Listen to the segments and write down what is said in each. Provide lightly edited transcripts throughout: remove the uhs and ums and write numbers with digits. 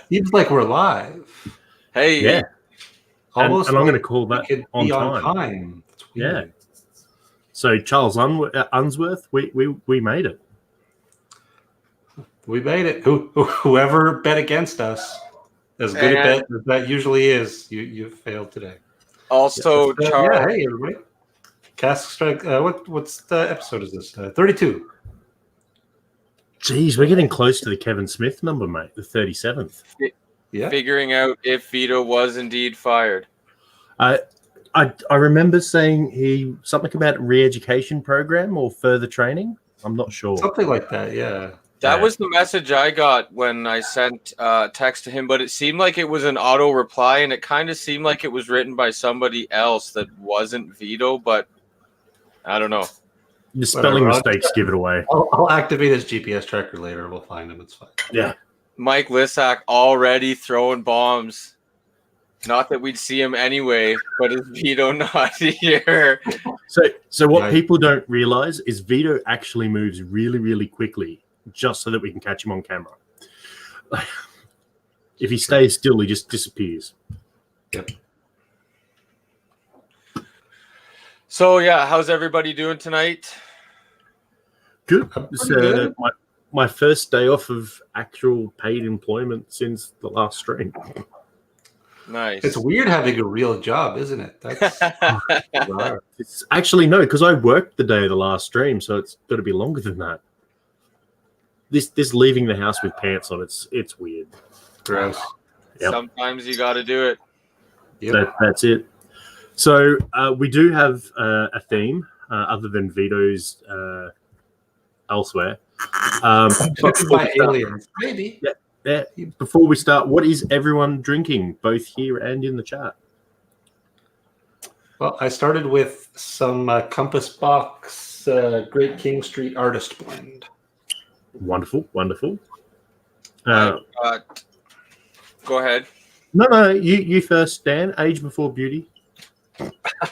Seems like we're live. Hey. Yeah. Almost. And I'm going to call that on on time. That's weird. Yeah. So Charles Unsworth, we made it. We made it. Whoever bet against us, as good a bet as that usually is, you failed today. Also, Charles. Hey everybody. Cask Strike. What's the episode? Is this 32? Jeez, we're getting close to the Kevin Smith number, mate. The 37th. Yeah. Figuring out if Vito was indeed fired. I remember saying something about re-education program or further training. I'm not sure. Something like that. Yeah. That was the message I got when I sent text to him, but it seemed like it was an auto reply, and it kind of seemed like it was written by somebody else that wasn't Vito, but I don't know. The spelling mistakes give it away. I'll activate his GPS tracker later. We'll find him. It's fine. Yeah. Mike Lissack already throwing bombs. Not that we'd see him anyway, but is Vito not here? So what people don't realize is Vito actually moves really, really quickly just so that we can catch him on camera. If he stays still, he just disappears. Yep. So, yeah, how's everybody doing tonight? Good. It's my first day off of actual paid employment since the last stream. Nice. It's weird having a real job, isn't it? That's It's actually no, because I worked the day of the last stream, so it's got to be longer than that. This leaving the house with pants on, it's weird. gross. Yep. Sometimes you got to do it. Yep. That's it. So we do have a theme other than Vito's elsewhere. By aliens, maybe. Yeah. Before we start, what is everyone drinking, both here and in the chat? Well, I started with some Compass Box Great King Street Artist Blend. Wonderful. Go ahead. No, you first, Dan. Age before beauty.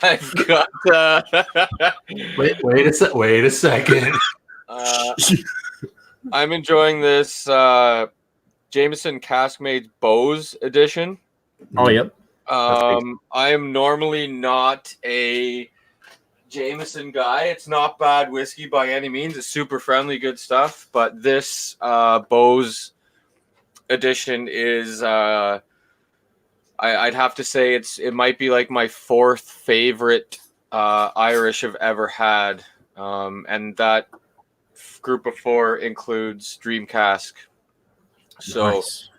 I've got. Wait a second. I'm enjoying this Jameson Caskmade's Bose edition. Oh, yep. I am normally not a Jameson guy. It's not bad whiskey by any means. It's super friendly, good stuff. But this Bose edition is, I'd have to say it might be like my fourth favorite Irish I've ever had. And that group of four includes Dream Cask. So, Nice.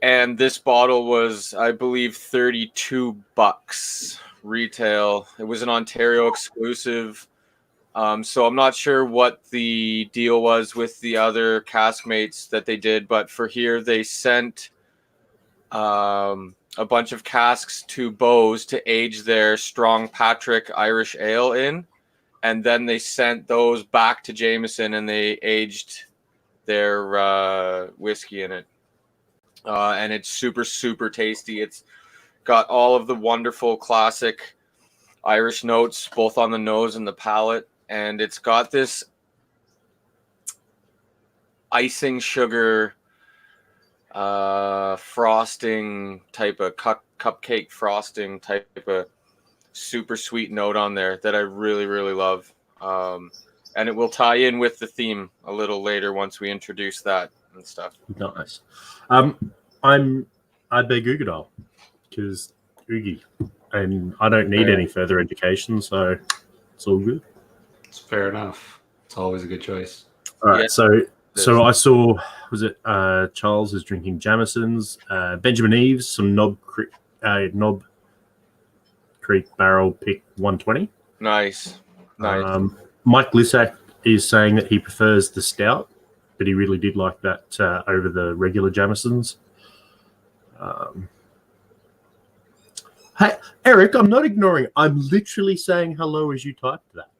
And this bottle was, I believe, $32 retail. It was an Ontario exclusive. So I'm not sure what the deal was with the other Caskmates that they did, but for here they sent a bunch of casks to Bose to age their Strong Patrick Irish Ale in. And then they sent those back to Jameson and they aged their whiskey in it. And it's super, super tasty. It's got all of the wonderful classic Irish notes, both on the nose and the palate. And it's got this icing sugar frosting type of cupcake frosting type of super sweet note on there that I really, really love. And it will tie in with the theme a little later once we introduce that and stuff. Nice. I beg Ugadal because Oogie, and I don't need any further education, so it's all good. It's fair enough. It's always a good choice. All right, so I saw, was it Charles is drinking Jameson's, Benjamin Eves, some Knob Creek Barrel Pick 120. Nice. Mike Lissack is saying that he prefers the stout, but he really did like that over the regular Jamesons. Hey, Eric, I'm not ignoring. I'm literally saying hello as you typed that.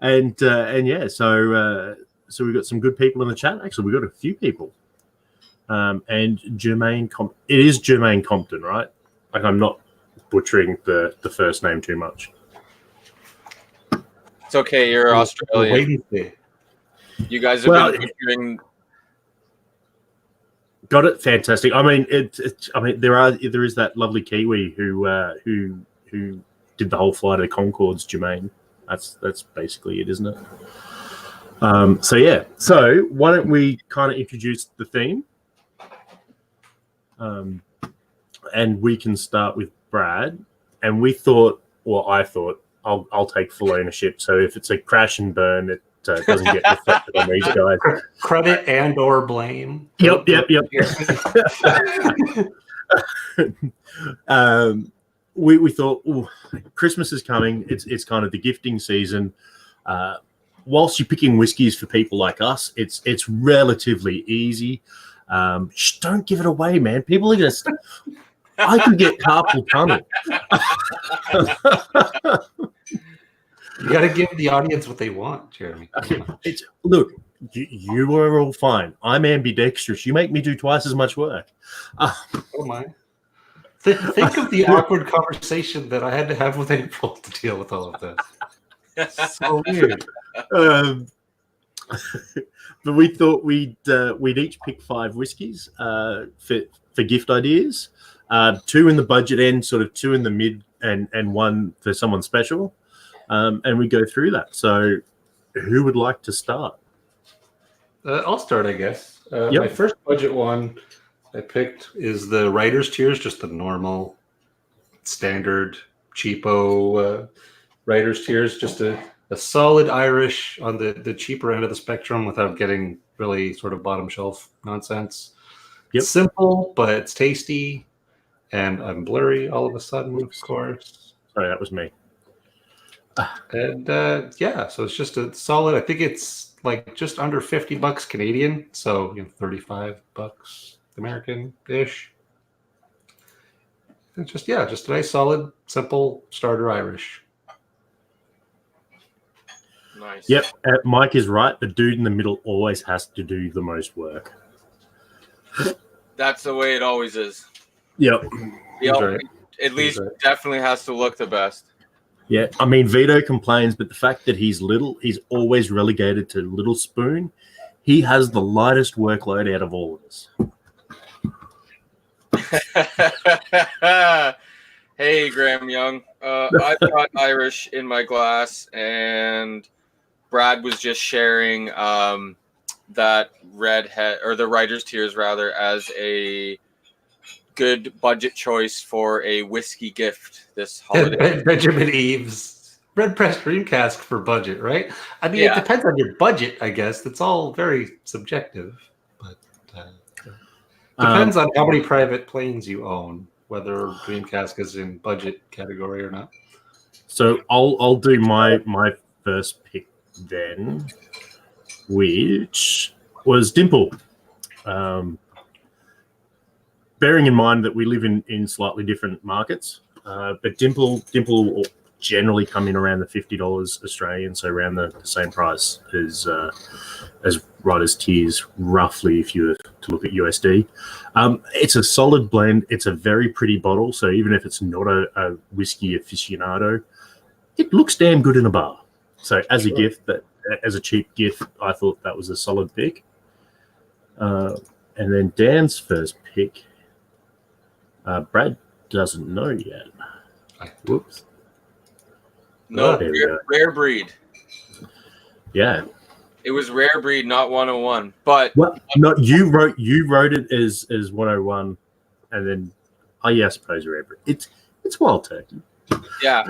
And yeah, so we've got some good people in the chat. Actually, we've got a few people. And Jermaine it is Jermaine Compton, right? Like, I'm not butchering the first name too much. It's okay, you're Australian. You guys have been butchering Got it. Fantastic. I mean, there is that lovely Kiwi who did the whole flight of the Concords, Jermaine. That's basically it, isn't it? So yeah. So why don't we kind of introduce the theme? And we can start with Brad. And we thought, well, I thought I'll take full ownership. So if it's a crash and burn, it doesn't get reflected on these guys. Credit and or blame. Yep. We thought, ooh, Christmas is coming. It's kind of the gifting season. Whilst you're picking whiskies for people like us, it's relatively easy. Don't give it away, man. People are just. I could get carpool tunnel. You got to give the audience what they want, Jeremy. Look, you are all fine. I'm ambidextrous. You make me do twice as much work. Oh my! Think of the awkward conversation that I had to have with April to deal with all of this. So weird. But we thought we'd each pick 5 whiskeys for gift ideas. 2 in the budget end, sort of 2 in the mid, and 1 for someone special. And we go through that. So, who would like to start? I'll start, I guess. Yep. My first budget one I picked is the Writer's Tears, just the normal, standard, cheapo Writer's Tears. Just a solid Irish on the cheaper end of the spectrum without getting really sort of bottom shelf nonsense. Yep. It's simple, but it's tasty. And I'm blurry all of a sudden, of course. Sorry, that was me. And so it's just a solid. I think it's like just under $50 Canadian, so $35 American-ish. It's just a nice, solid, simple starter Irish. Nice. Yep, Mike is right. The dude in the middle always has to do the most work. That's the way it always is. Yep. Right. At least definitely has to look the best. Yeah, I mean, Vito complains, but the fact that he's little, he's always relegated to little spoon. He has the lightest workload out of all of us. Hey, Graham Young. I've got Irish in my glass, and Brad was just sharing that Redhead, or the Writer's Tears, rather, as a good budget choice for a whiskey gift this holiday. Benjamin Eves, red pressed dream cask for budget, right? I mean, It depends on your budget, I guess. That's all very subjective, but depends on how many private planes you own, whether dream cask is in budget category or not. So I'll do my first pick then, which was Dimple. Bearing in mind that we live in slightly different markets, but Dimple will generally come in around the $50 Australian, so around the same price as Writer's Tears, roughly, if you were to look at USD. It's a solid blend. It's a very pretty bottle, so even if it's not a whiskey aficionado, it looks damn good in a bar. So as a gift, as a cheap gift, I thought that was a solid pick. And then Dan's first pick. Brad doesn't know yet. Whoops. No, rare breed. Yeah. It was rare breed, not 101. But no, you wrote it as 101, and then I suppose rare breed. It's wild turkey. Yeah,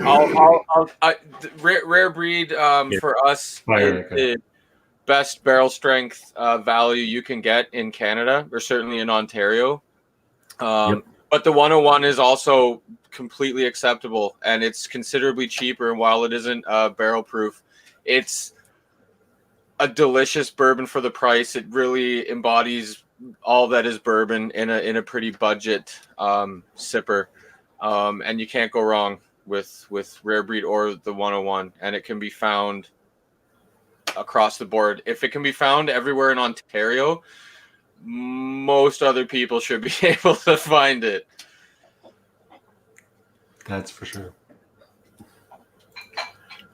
rare breed for us is the best barrel strength value you can get in Canada, or certainly in Ontario. But the 101 is also completely acceptable, and it's considerably cheaper. And while it isn't barrel proof, it's a delicious bourbon for the price. It really embodies all that is bourbon in a pretty budget sipper, and you can't go wrong with rare breed or the 101. And it can be found across the board. If it can be found everywhere in Ontario, most other people should be able to find it. That's for sure.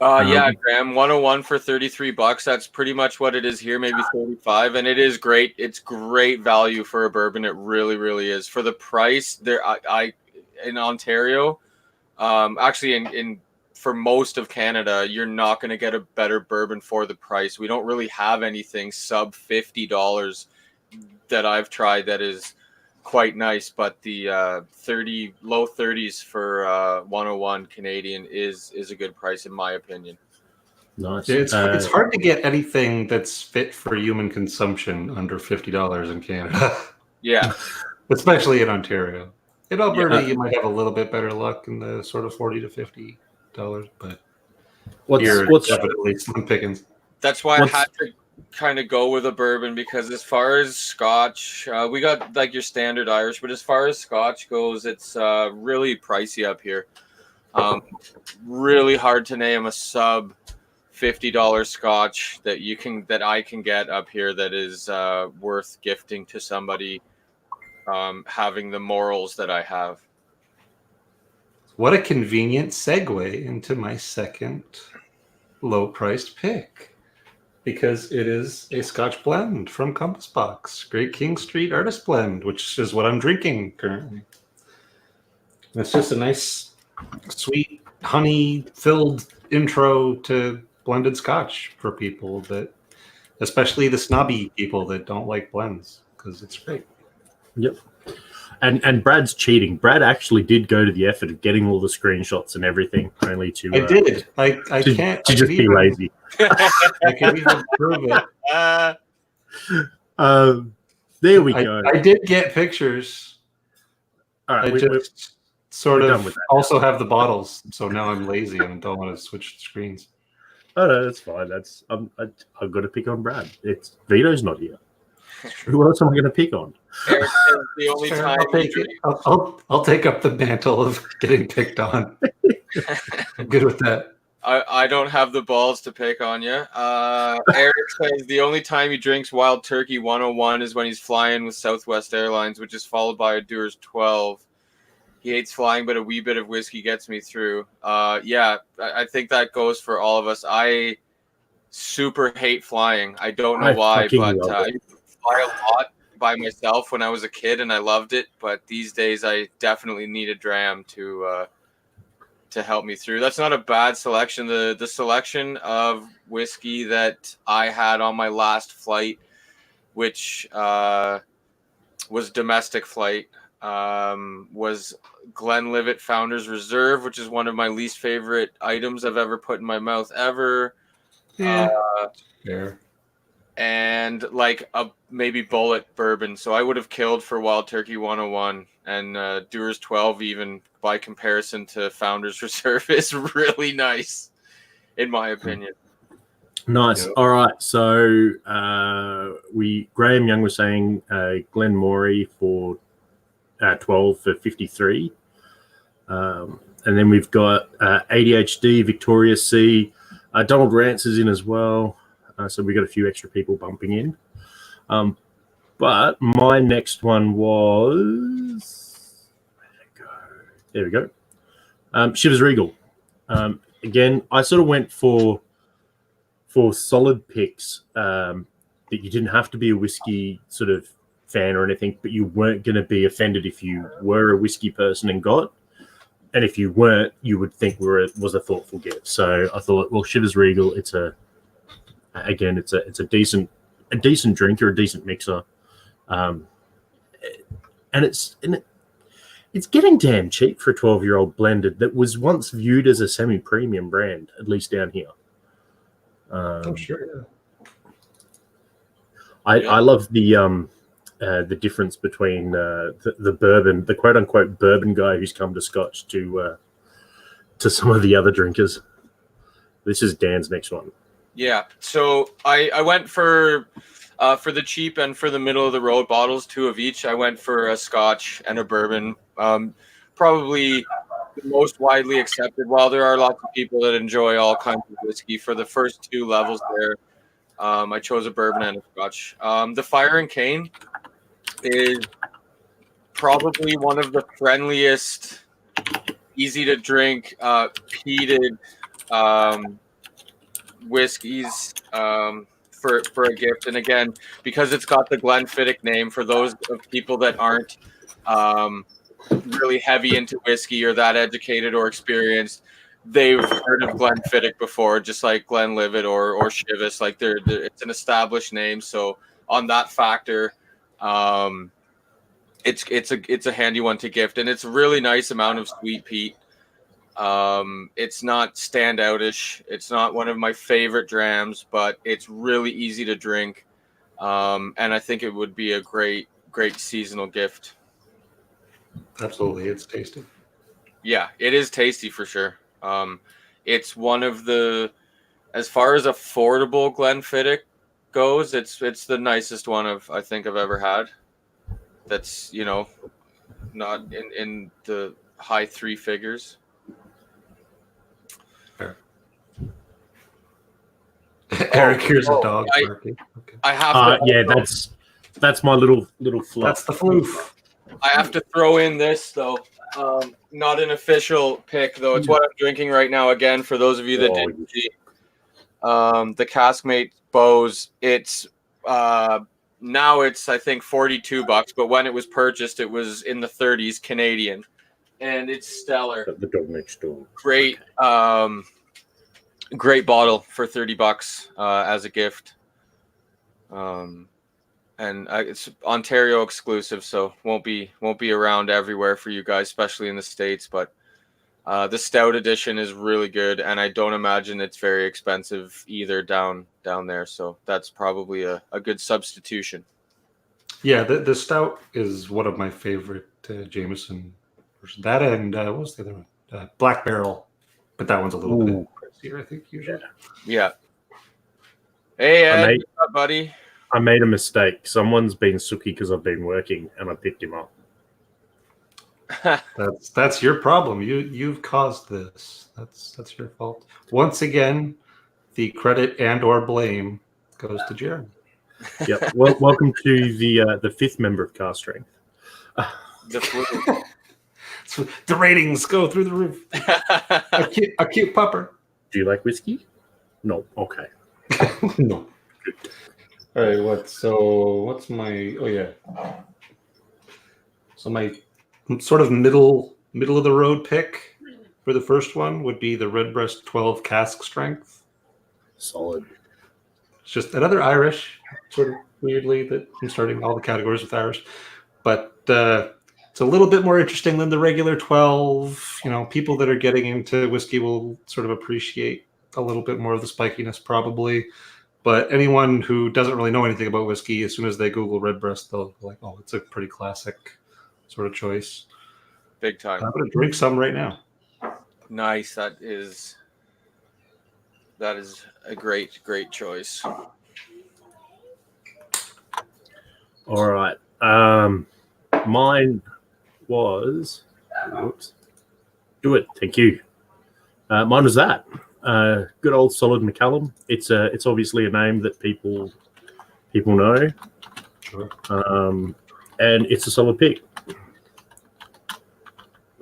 Yeah, Graham, 101 for $33. That's pretty much what it is here, maybe 35, and it is great. It's great value for a bourbon. It really, really is. For the price, there, I in Ontario, actually in for most of Canada, you're not going to get a better bourbon for the price. We don't really have anything sub $50 that I've tried that is quite nice, but the low 30s for 101 Canadian is a good price in my opinion. Nice. It's hard to get anything that's fit for human consumption under $50 in Canada. Yeah, especially in Ontario. In Alberta, Yeah. you might have a little bit better luck in the sort of $40 to $50, but What's definitely slim pickings. that's why I had to kind of go with a bourbon, because as far as Scotch, we got like your standard Irish, but as far as Scotch goes, it's really pricey up here. Really hard to name a sub $50 Scotch that I can get up here that is worth gifting to somebody, having the morals that I have. What a convenient segue into my second low-priced pick, because it is a Scotch blend from Compass Box, Great King Street Artist Blend, which is what I'm drinking currently. And it's just a nice, sweet, honey-filled intro to blended Scotch for people that, especially the snobby people that don't like blends, because it's great. Yep. And Brad's cheating. Brad actually did go to the effort of getting all the screenshots and everything, only to I did. I can't. To just be lazy. I can even prove it. There we go. I did get pictures. All right, I just sort we're of done with that also have the bottles, so now I'm lazy and don't want to switch screens. Oh no, that's fine. That's I've got to pick on Brad. It's Vito's not here. Who else am I going to pick on? Eric, the only Sure, time I'll take up the mantle of getting picked on. I'm good with that. I don't have the balls to pick on you. Eric says the only time he drinks Wild Turkey 101 is when he's flying with Southwest Airlines, which is followed by a Dewar's 12. He hates flying, but a wee bit of whiskey gets me through. Yeah, I think that goes for all of us. I super hate flying. I don't know why, but I used to fly a lot by myself when I was a kid, and I loved it. But these days, I definitely need a dram to help me through. That's not a bad selection. The selection of whiskey that I had on my last flight, which was domestic flight, was Glenlivet Founders Reserve, which is one of my least favorite items I've ever put in my mouth ever. Yeah. And like a maybe Bullet bourbon. So I would have killed for Wild Turkey 101, and Dewar's 12 even by comparison to Founders Reserve is really nice, in my opinion. Nice. Yep. All right. So Graham Young was saying Glen Morey for 12 for 53. And then we've got ADHD, Victoria C. Donald Rance is in as well. So we got a few extra people bumping in. But my next one was... There we go. Chivas Regal. Again, I sort of went for solid picks that you didn't have to be a whiskey sort of fan or anything, but you weren't going to be offended if you were a whiskey person and got. And if you weren't, you would think was a thoughtful gift. So I thought, well, Chivas Regal, it's a decent drink or a decent mixer, and it's getting damn cheap for a 12-year-old blended that was once viewed as a semi-premium brand, at least down here. I'm sure. I love the difference between the bourbon, the quote-unquote bourbon guy who's come to Scotch to some of the other drinkers. This is Dan's next one. Yeah, so I went for the cheap and for the middle of the road bottles, 2 of each. I went for a Scotch and a bourbon. Probably the most widely accepted. While there are lots of people that enjoy all kinds of whiskey, for the first 2 levels there, I chose a bourbon and a Scotch. The Fire and Cane is probably one of the friendliest, easy to drink, peated whiskeys for a gift. And again, because it's got the Glenfiddich name, for those of people that aren't really heavy into whiskey or that educated or experienced, they've heard of Glenfiddich before, just like Glenlivet or Chivas. Like it's an established name. So on that factor, it's a handy one to gift, and it's a really nice amount of sweet peat. It's not standoutish. It's not one of my favorite drams, but it's really easy to drink. And I think it would be a great seasonal gift. Absolutely, it's tasty. Yeah, it is tasty for sure. It's one of the, as far as affordable Glenfiddich goes, it's the nicest one I think I've ever had. That's, not in the high three figures. Fair. Eric, here's a dog barking. Okay. I have to. Yeah, that's my little fluff. That's the floof. I have to throw in this though. Not an official pick though. It's what I'm drinking right now. Again, for those of you that didn't see, the Caskmate Bose. It's now it's I think $42, but when it was purchased, it was in the 30s Canadian, and it's stellar. The dog next door. Great, great bottle for $30 as a gift. And it's Ontario exclusive, so won't be around everywhere for you guys, especially in the States. But the stout edition is really good, and I don't imagine it's very expensive either down there. So that's probably a good substitution. Yeah, the stout is one of my favorite Jameson. That and what was the other one? Black Barrel, but that one's a little bit pricier, I think, usually. Yeah. Hey, Ed, what's up, buddy? I made a mistake. Someone's been sooky because I've been working, and I picked him up. That's your problem. You've caused this. That's your fault. Once again, the credit and or blame goes to Jared. Yep. Well, welcome to the fifth member of Car Strength. The ratings go through the roof. a cute pupper. Do you like whiskey? No. Okay. No. All right. What's my? Oh yeah. So my sort of middle of the road pick for the first one would be the Redbreast 12 cask strength. Solid. It's just another Irish, sort of weirdly that I'm starting all the categories with Irish, but it's a little bit more interesting than the regular 12. People that are getting into whiskey will sort of appreciate a little bit more of the spikiness probably. But anyone who doesn't really know anything about whiskey, as soon as they Google Redbreast, they'll be like, oh, it's a pretty classic sort of choice. Big time. I'm going to drink some right now. Nice. That is a great choice. All right. Mine was... Whoops. Do it. Thank you. Mine was that. Good old solid Macallan. It's obviously a name that people know. Sure. And it's a solid pick.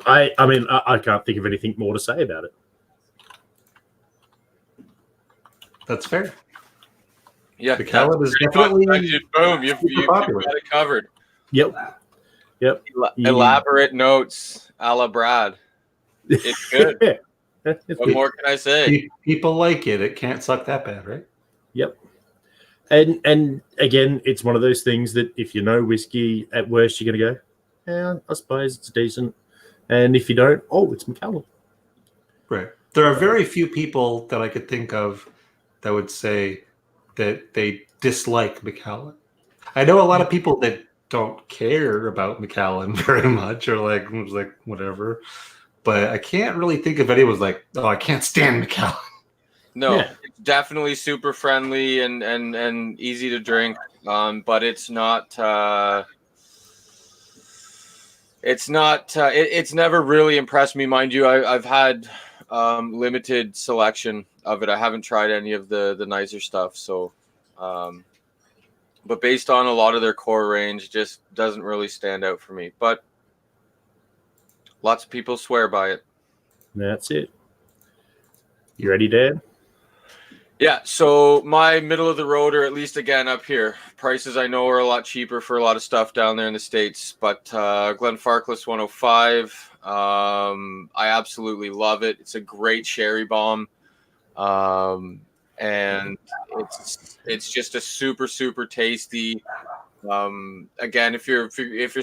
I mean I can't think of anything more to say about it. That's fair. Yeah, Macallan is definitely boom. You've got it covered. Yep. Elaborate notes, a la Brad. It's good. What more can I say? People like it. It can't suck that bad, right? Yep. And again, it's one of those things that if you know whiskey, at worst you're going to go, yeah, I suppose it's decent. And if you don't, oh, it's Macallan. Right. There are very few people that I could think of that would say that they dislike Macallan. I know a lot of people that don't care about Macallan very much, or like whatever. But I can't really think of anyone like, oh, I can't stand Macallan. No, It's definitely super friendly and easy to drink. But it's not. It's never really impressed me, mind you. I've had limited selection of it. I haven't tried any of the nicer stuff. So, but based on a lot of their core range, just doesn't really stand out for me. But lots of people swear by it. That's it. You ready, Dan? Yeah, so my middle of the road, or at least again up here, prices I know are a lot cheaper for a lot of stuff down there in the States. But Glenfarclas 105, I absolutely love it. It's a great sherry bomb, and it's just a super tasty. Again, if you're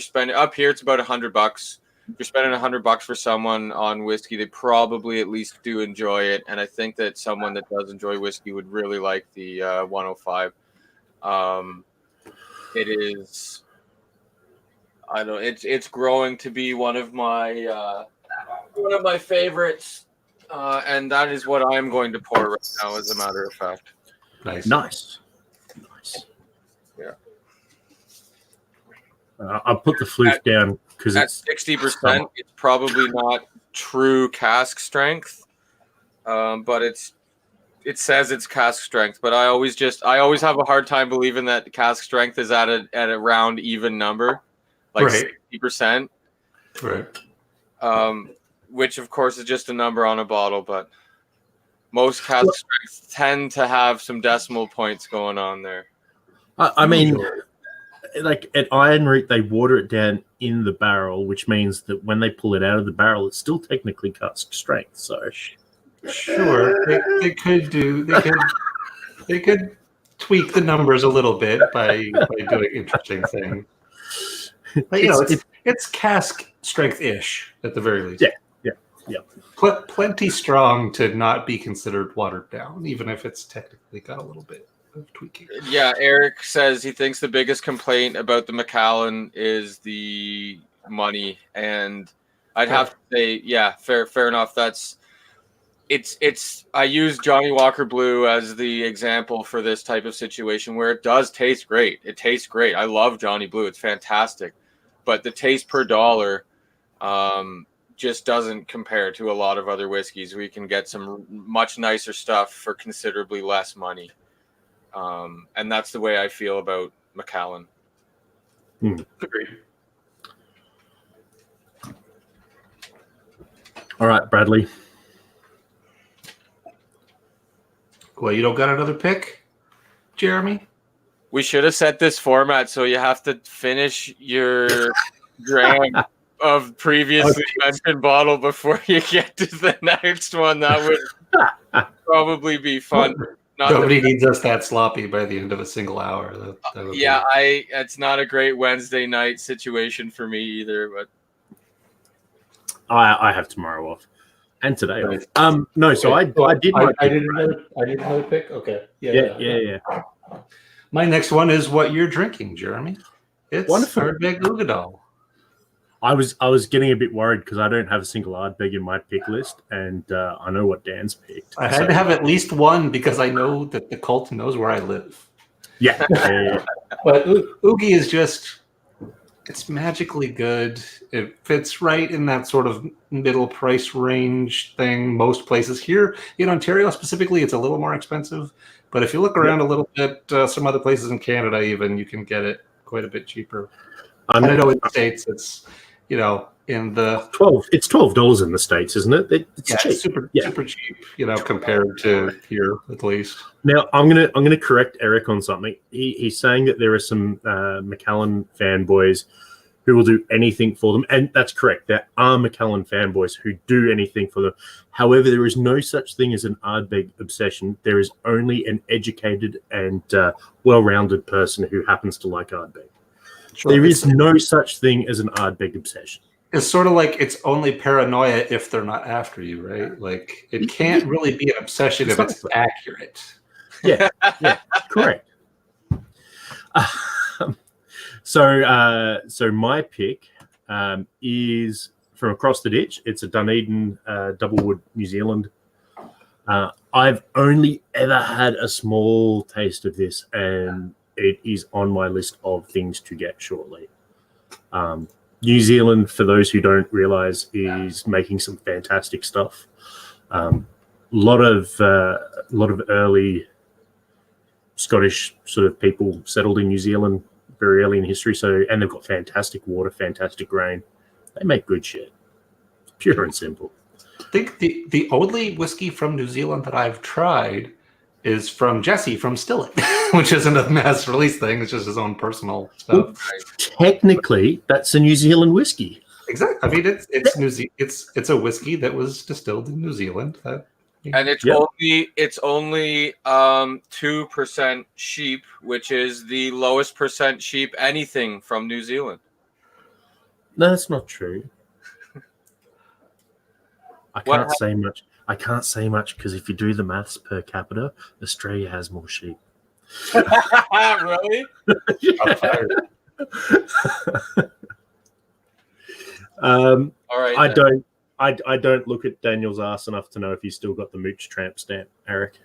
spending up here, it's about $100. If you're spending $100 for someone on whiskey, they probably at least do enjoy it. And I think that someone that does enjoy whiskey would really like the 105. It is, I don't. It's growing to be one of my favorites, and that is what I'm going to pour right now. As a matter of fact, Nice. yeah. I'll put the floof down because At it's 60%, it's probably not true cask strength, but it says it's cask strength. But I always have a hard time believing that cask strength is at a round even number, like 60%. Right. Which of course is just a number on a bottle, but most cask strengths tend to have some decimal points going on there. I mean, like at Iron Root, they water it down in the barrel, which means that when they pull it out of the barrel, it's still technically cask strength. So, Sure, they could tweak the numbers a little bit by doing interesting things. But it's cask strength-ish at the very least. Yeah. Plenty strong to not be considered watered down, even if it's technically got a little bit of tweaking. Yeah, Eric says he thinks the biggest complaint about the Macallan is the money, and I'd have to say, yeah, fair enough. I use Johnny Walker Blue as the example for this type of situation where it does taste great. It tastes great. I love Johnny Blue. It's fantastic. But the taste per dollar just doesn't compare to a lot of other whiskeys. We can get some much nicer stuff for considerably less money. And that's the way I feel about Macallan. Agreed. all right, Bradley. Well, you don't got another pick, Jeremy? We should have set this format so you have to finish your dram of previously mentioned bottle before you get to the next one. That would probably be fun. Nobody needs us that sloppy by the end of a single hour. It's not a great Wednesday night situation for me either. But I have tomorrow off and today off. No, so I did. I did another pick. Okay. Yeah. My next one is what you're drinking, Jeremy. It's Ardbeg Uigeadail. I was getting a bit worried because I don't have a single Ardbeg in my pick list, and I know what Dan's picked. I had to have at least one because I know that the cult knows where I live. Yeah. But Oogie is just, it's magically good. It fits right in that sort of middle price range thing. Most places here in Ontario specifically, it's a little more expensive. But if you look around a little bit, some other places in Canada even, you can get it quite a bit cheaper. I know in the States it's, in the it's $12 in the States, isn't it? It's cheap. It's super cheap, compared to here at least. Now I'm gonna correct Eric on something. He's saying that there are some Macallan fanboys who will do anything for them, and that's correct. There are Macallan fanboys who do anything for them. However, there is no such thing as an Ardbeg obsession. There is only an educated and well-rounded person who happens to like Ardbeg. Sure. There is no such thing as an Ardbeg obsession. It's sort of like it's only paranoia if they're not after you, right? Like it can't really be an obsession if it's accurate. Yeah, correct. So my pick is from across the ditch. It's a Dunedin Doublewood, New Zealand. I've only ever had a small taste of this, and it is on my list of things to get shortly. New Zealand, for those who don't realize, is making some fantastic stuff. Lot of early Scottish sort of people settled in New Zealand very early in history. And they've got fantastic water, fantastic grain. They make good shit. It's pure and simple. I think the only whiskey from New Zealand that I've tried is from Jesse from Still It, which isn't a mass release thing. It's just his own personal stuff. Technically, that's a New Zealand whiskey. Exactly. I mean, it's a whiskey that was distilled in New Zealand. And it's only 2% sheep, which is the lowest percent sheep anything from New Zealand. No, that's not true. I can't say much. I can't say much because if you do the maths per capita, Australia has more sheep. Really? All right. I don't look at Daniel's ass enough to know if he's still got the Mooch Tramp stamp, Eric.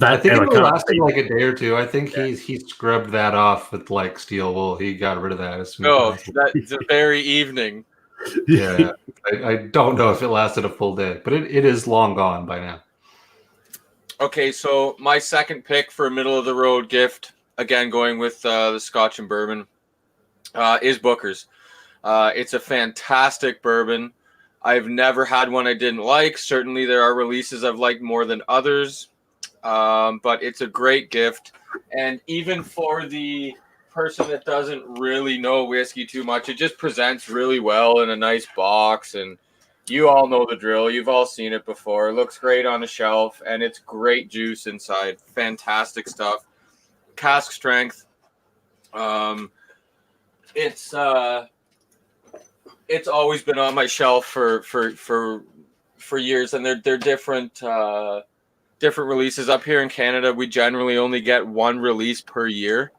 I think it will last him like a day or two. I think he scrubbed that off with like steel wool. He got rid of that as soon as that's the very evening. Yeah, I don't know if it lasted a full day, but it is long gone by now. Okay, so my second pick for a middle of the road gift, again going with the Scotch and bourbon, is Booker's. It's a fantastic bourbon. I've never had one I didn't like. Certainly there are releases I've liked more than others, but it's a great gift. And even for the person that doesn't really know whiskey too much, it just presents really well in a nice box, and you all know the drill. You've all seen it before. It looks great on a shelf, and it's great juice inside. Fantastic stuff. Cask strength. It's always been on my shelf for years, and they're different releases. Up here in Canada, we generally only get one release per year,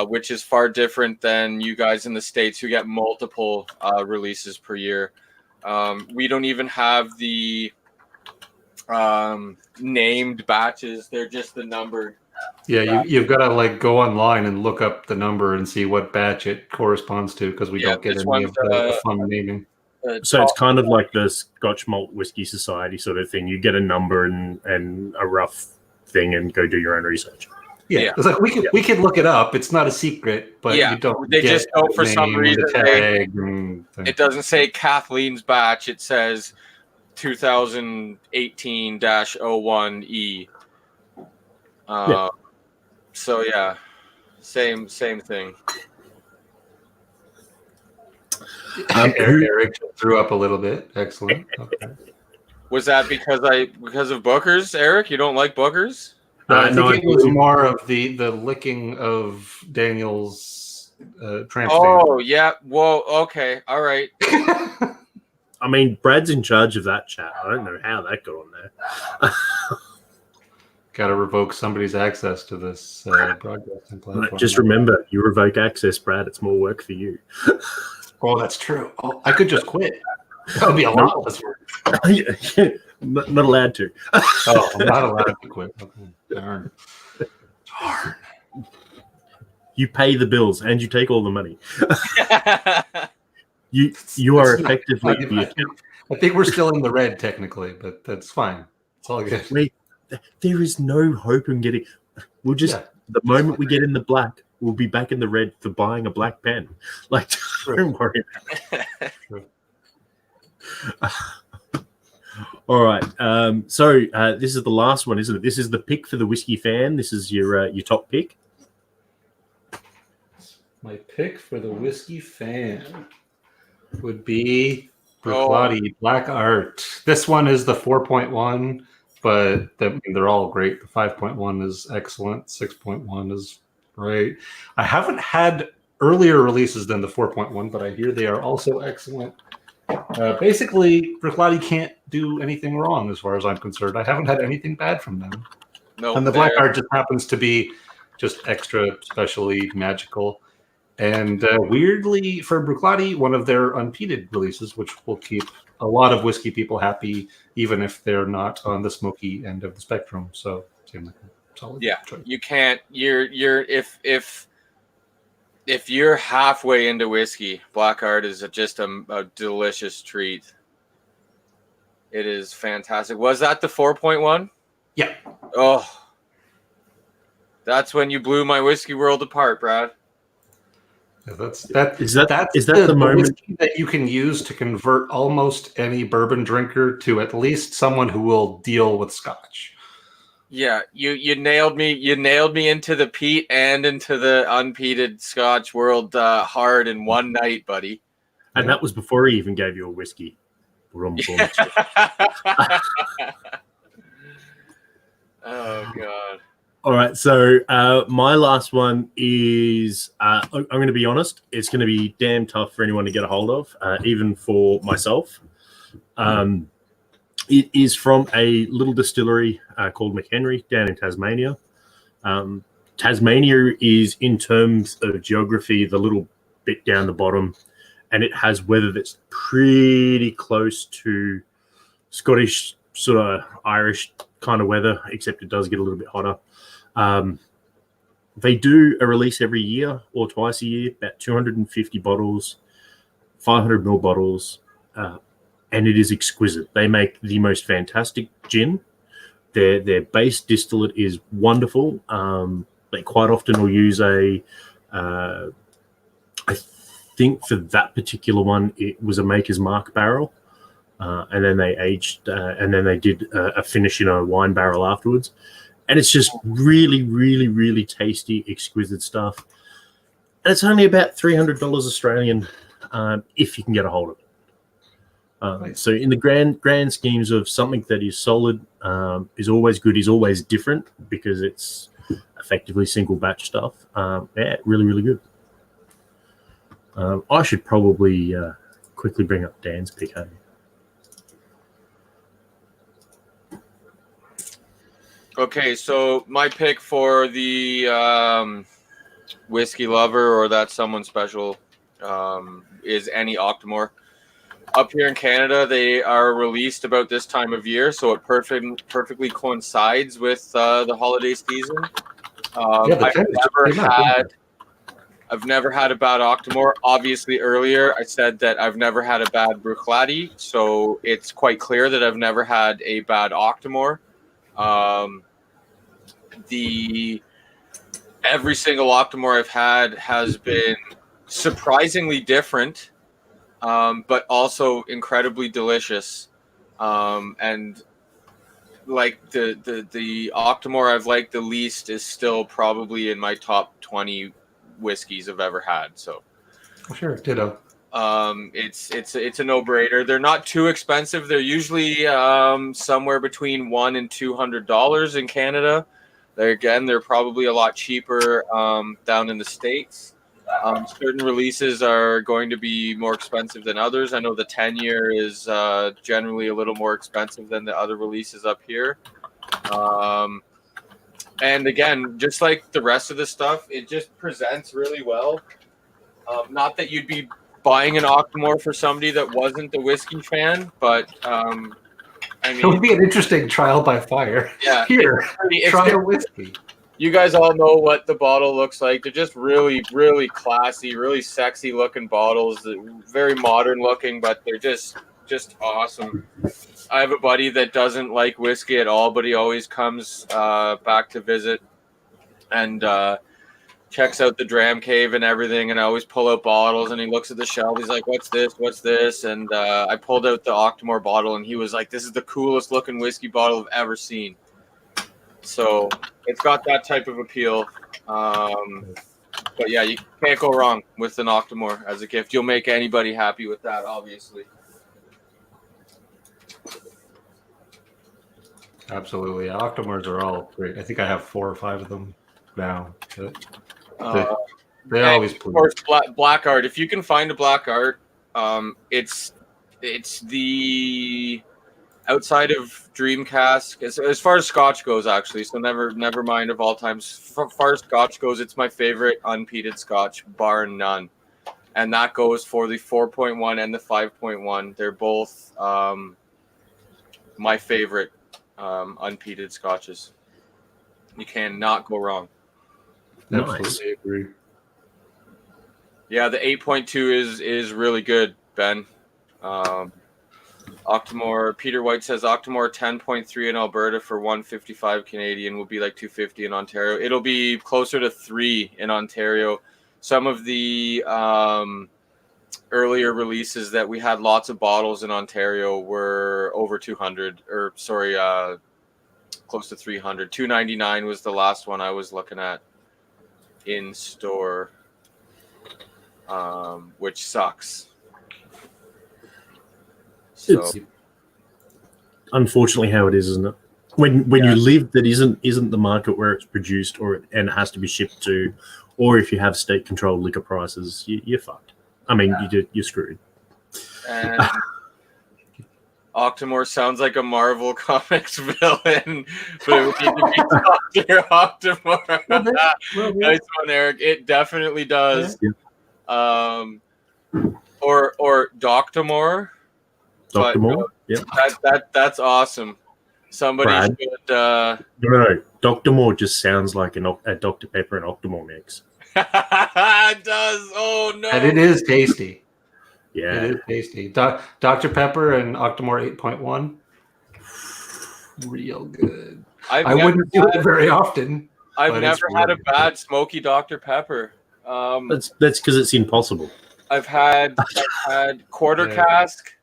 which is far different than you guys in the States who get multiple releases per year. We don't even have the named batches. They're just the numbered. Yeah, you've got to like go online and look up the number and see what batch it corresponds to, because we don't get any of the fun naming. So it's kind of like the Scotch Malt Whiskey Society sort of thing. You get a number and a rough thing and go do your own research. Yeah. It's like we can look it up. It's not a secret, but you don't. They just don't for some reason. It doesn't say Kathleen's batch. It says 2018-01E. So yeah, same thing. Eric threw up a little bit. Excellent. Okay. Was that because of Booker's, Eric? You don't like Booker's? I think it was more of the licking of Daniel's tramp stamp. Oh yeah. Well, okay, all right. I mean, Brad's in charge of that chat. I don't know how that got on there. Got to revoke somebody's access to this broadcasting platform. Just remember, you revoke access, Brad. It's more work for you. Oh, that's true. Oh, I could just quit. That would be a lot less work. Not allowed to. Oh, I'm not allowed to quit. Okay. Darn. You pay the bills and you take all the money. You are effectively the account. I think we're still in the red technically, but that's fine. It's all good. There is no hope in getting. We'll just the moment we get in the black, we'll be back in the red for buying a black pen. Like, don't worry about it. All right. So this is the last one, isn't it? This is the pick for the whiskey fan. This is your top pick. My pick for the whiskey fan would be Bruichladdich Black Art. This one is the 4.1. But they're all great. The 5.1 is excellent. 6.1 is great. I haven't had earlier releases than the 4.1, but I hear they are also excellent. Basically, Bruichladdich can't do anything wrong as far as I'm concerned. I haven't had anything bad from them. No, and the Black Art just happens to be just extra specially magical. And weirdly, for Bruichladdich, one of their unpeated releases, which will keep a lot of whiskey people happy, even if they're not on the smoky end of the spectrum. So, seems like a solid choice. You can't. If you're halfway into whiskey, Black Art is just a delicious treat. It is fantastic. Was that the 4.1? Yeah. Oh, that's when you blew my whiskey world apart, Brad. Yeah, that's the moment that you can use to convert almost any bourbon drinker to at least someone who will deal with Scotch. Yeah, you nailed me. You nailed me into the peat and into the unpeated Scotch world hard in one night, buddy. And that was before he even gave you a whiskey. Rum bum. Oh God. All right, so my last one is I'm going to be honest. It's going to be damn tough for anyone to get a hold of, even for myself. It is from a little distillery called McHenry down in Tasmania. Tasmania is, in terms of geography, the little bit down the bottom, and it has weather that's pretty close to Scottish, sort of Irish kind of weather, except it does get a little bit hotter. They do a release every year or twice a year, about 250 bottles, 500 ml bottles, and it is exquisite. They make the most fantastic gin. Their base distillate is wonderful. They quite often will use I think for that particular one, it was a Maker's Mark barrel. And then they aged, and then they did a finish in a wine barrel afterwards. And it's just really, really, really tasty, exquisite stuff. And it's only about $300 Australian if you can get a hold of it. Nice. So in the grand schemes of something that is solid, is always good, is always different because it's effectively single batch stuff. Yeah, really, really good. I should probably quickly bring up Dan's pick. Okay, so my pick for the whiskey lover or that someone special is any Octomore. Up here in Canada, they are released about this time of year, so it perfectly coincides with the holiday season. I've never had a bad Octomore. Obviously, earlier I said that I've never had a bad Bruichladdich, so it's quite clear that I've never had a bad Octomore. Every single Octomore I've had has been surprisingly different, but also incredibly delicious. And like the Octomore I've liked the least is still probably in my top 20 whiskeys I've ever had. So sure, ditto. It's a no-brainer. They're not too expensive. They're usually somewhere between $100 and $200 in Canada. They're probably a lot cheaper down in the States. Certain releases are going to be more expensive than others. I know the 10-year is generally a little more expensive than the other releases up here. And again, just like the rest of the stuff, it just presents really well. Not that you'd be buying an Octomore for somebody that wasn't a whiskey fan, but I mean, it would be an interesting trial by fire. Yeah, Here, try a whiskey. You guys all know what the bottle looks like. They're just really, really classy, really sexy looking bottles. Very modern looking, but they're just awesome. I have a buddy that doesn't like whiskey at all, but he always comes back to visit and checks out the Dram Cave and everything, and I always pull out bottles, and he looks at the shelf. He's like, what's this? And I pulled out the Octomore bottle, and he was like, this is the coolest looking whiskey bottle I've ever seen. So it's got that type of appeal. But yeah, you can't go wrong with an Octomore as a gift. You'll make anybody happy with that, obviously. Absolutely. Octomores are all great. I think I have 4 or 5 of them now. They always of course, black art. If you can find a black art, it's the outside of Dream Cask as far as Scotch goes, actually. So never mind of all times. As far as Scotch goes, it's my favorite unpeated Scotch, bar none, and that goes for the 4.1 and the 5.1. They're both my favorite unpeated Scotches. You cannot go wrong. Absolutely agree. Yeah, the 8.2 is really good, Ben. Octomore, Peter White says Octomore 10.3 in Alberta for 155 Canadian will be like 250 in Ontario. It'll be closer to 3 in Ontario. Some of the earlier releases that we had lots of bottles in Ontario were over 200, or sorry, close to 300. 299 was the last one I was looking at in store, which sucks. So It's unfortunately how it is, isn't it? When you live that isn't the market where it's produced and it has to be shipped to, or if you have state controlled liquor prices, you're fucked. I mean, you're screwed. and Octomore sounds like a Marvel Comics villain, but it would need to be Dr. Octomore. Nice one, Eric. It definitely does. Yeah. Or Doctomore. Doctomore. Yeah. That's awesome. Somebody Brad. should. No. Doctomore just sounds like a Dr. Pepper and Octomore mix. It does. Oh no. And it is tasty. Yeah. It is tasty. Dr. Pepper and Octomore 8.1. Real good. I wouldn't do it very often. I've never had a bad smoky Dr. Pepper. That's because it's impossible. I've had Quarter Cask,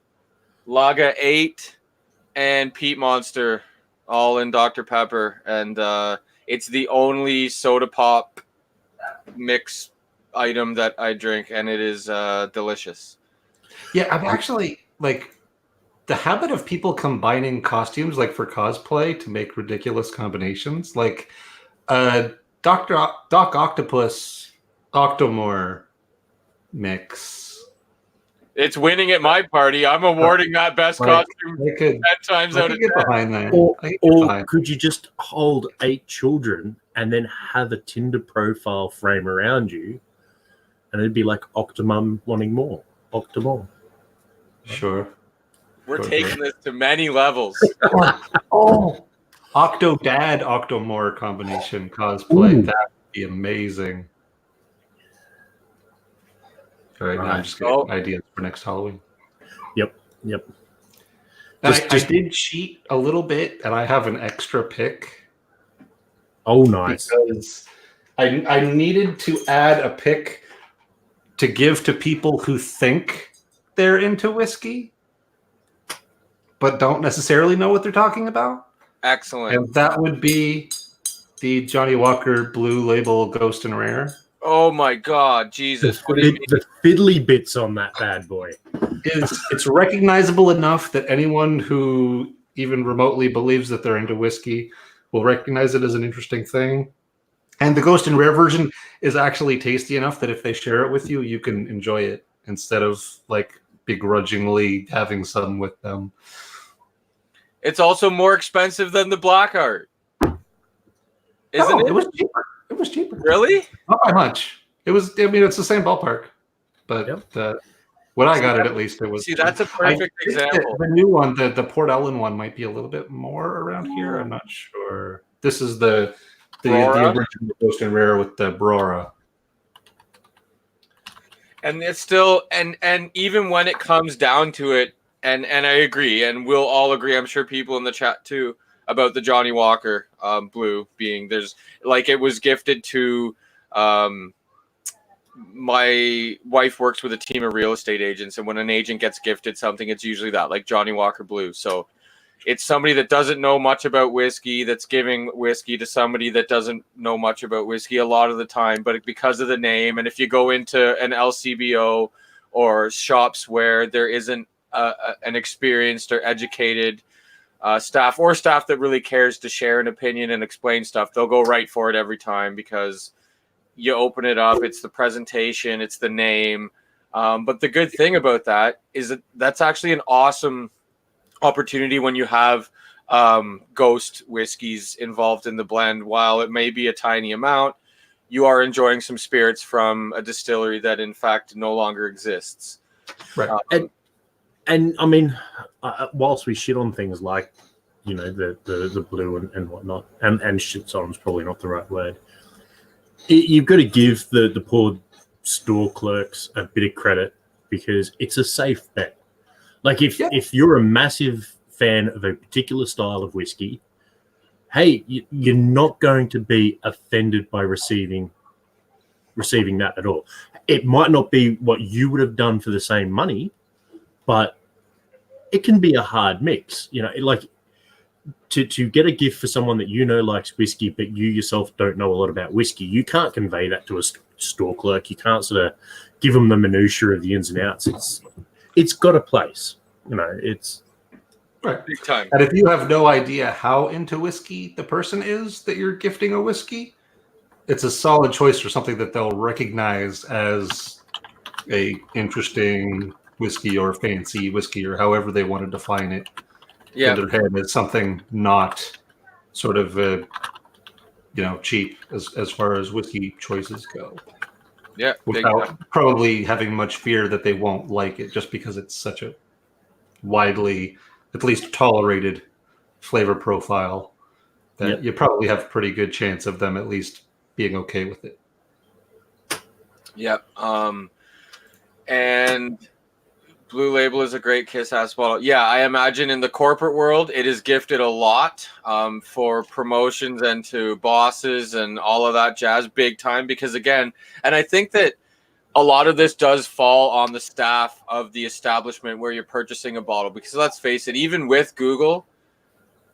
Laga 8, and Peat Monster, all in Dr. Pepper, and it's the only soda pop mix item that I drink, and it is delicious. Yeah, I'm actually like the habit of people combining costumes like for cosplay to make ridiculous combinations, like Doc Octopus Octomore mix. It's winning at my party. I'm awarding that best costume 10 times out of 10. Behind that. Or could you just hold 8 children and then have a Tinder profile frame around you, and it'd be like Octomum wanting more. Octomore. Sure. We're taking this to many levels. Octo Dad Octomore combination cosplay. That would be amazing. All right, now I'm just getting ideas for next Halloween. Yep. I did cheat a little bit, and I have an extra pick. Oh, nice. Because I needed to add a pick to give to people who think they're into whiskey, but don't necessarily know what they're talking about. Excellent. And that would be the Johnny Walker Blue Label Ghost and Rare. Oh my God, Jesus! The fiddly bits on that bad boy. It's recognizable enough that anyone who even remotely believes that they're into whiskey will recognize it as an interesting thing. And the Ghost and Rare version is actually tasty enough that if they share it with you, you can enjoy it instead of like begrudgingly having some with them. It's also more expensive than the Black Art. Isn't it? It was cheaper. It was cheaper. Really? Not by much. It was. I mean, it's the same ballpark, but when I got it, at least it was. See, that's a perfect example. The new one, the Port Ellen one, might be a little bit more around here. I'm not sure. This is the original Ghost and Rare with the Brora. And it's still and even when it comes down to it, and I agree, and we'll all agree, I'm sure people in the chat too, about the Johnny Walker Blue being there's like it was gifted to my wife works with a team of real estate agents, and when an agent gets gifted something, it's usually that, like Johnny Walker Blue. So it's somebody that doesn't know much about whiskey that's giving whiskey to somebody that doesn't know much about whiskey a lot of the time, but because of the name, and if you go into an LCBO or shops where there isn't an experienced or educated staff or staff that really cares to share an opinion and explain stuff, they'll go right for it every time because you open it up, it's the presentation, it's the name. But the good thing about that is that that's actually an awesome opportunity when you have ghost whiskeys involved in the blend. While it may be a tiny amount, you are enjoying some spirits from a distillery that in fact no longer exists. Right. And I mean, whilst we shit on things like, you know, the blue and whatnot, and shit's on is probably not the right word. You've got to give the poor store clerks a bit of credit because it's a safe bet. Like if you're a massive fan of a particular style of whiskey, hey, you're not going to be offended by receiving that at all. It might not be what you would have done for the same money, but it can be a hard mix. You know, like to get a gift for someone that you know likes whiskey, but you yourself don't know a lot about whiskey, you can't convey that to a store clerk. You can't sort of give them the minutiae of the ins and outs. It's got a place, it's Right. Big time. And if you have no idea how into whiskey the person is that you're gifting a whiskey, it's a solid choice for something that they'll recognize as a interesting whiskey or fancy whiskey or however they want to define it Yeah. in their head. It's something not sort of cheap as far as whiskey choices go. Yeah. Big Without time. probably having much fear that they won't like it just because it's such a widely, at least tolerated flavor profile that you probably have a pretty good chance of them at least being okay with it. Yep. And Blue Label is a great kiss-ass bottle. Yeah, I imagine in the corporate world, it is gifted a lot for promotions and to bosses and all of that jazz, big time. Because again, and I think that a lot of this does fall on the staff of the establishment where you're purchasing a bottle. Because let's face it, even with Google,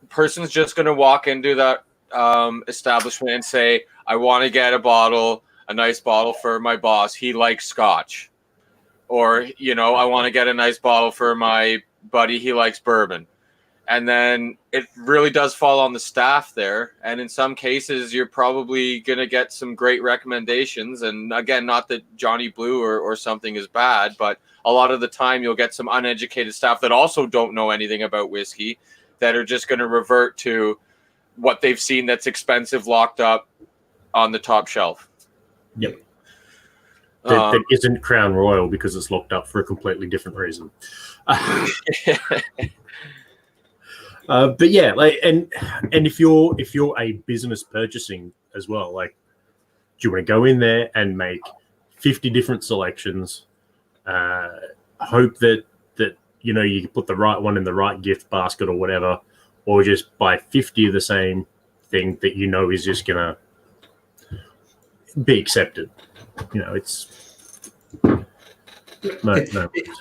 the person's just going to walk into that establishment and say, I want to get a nice bottle for my boss. He likes scotch. Or, I want to get a nice bottle for my buddy. He likes bourbon. And then it really does fall on the staff there. And in some cases, you're probably going to get some great recommendations. And again, not that Johnny Blue or something is bad, but a lot of the time you'll get some uneducated staff that also don't know anything about whiskey that are just going to revert to what they've seen that's expensive, locked up on the top shelf. Yep. That isn't Crown Royal because it's locked up for a completely different reason. But yeah, and if you're a business purchasing as well, do you want to go in there and make 50 different selections, hope that you put the right one in the right gift basket or whatever, or just buy 50 of the same thing that is just gonna be accepted? It's no.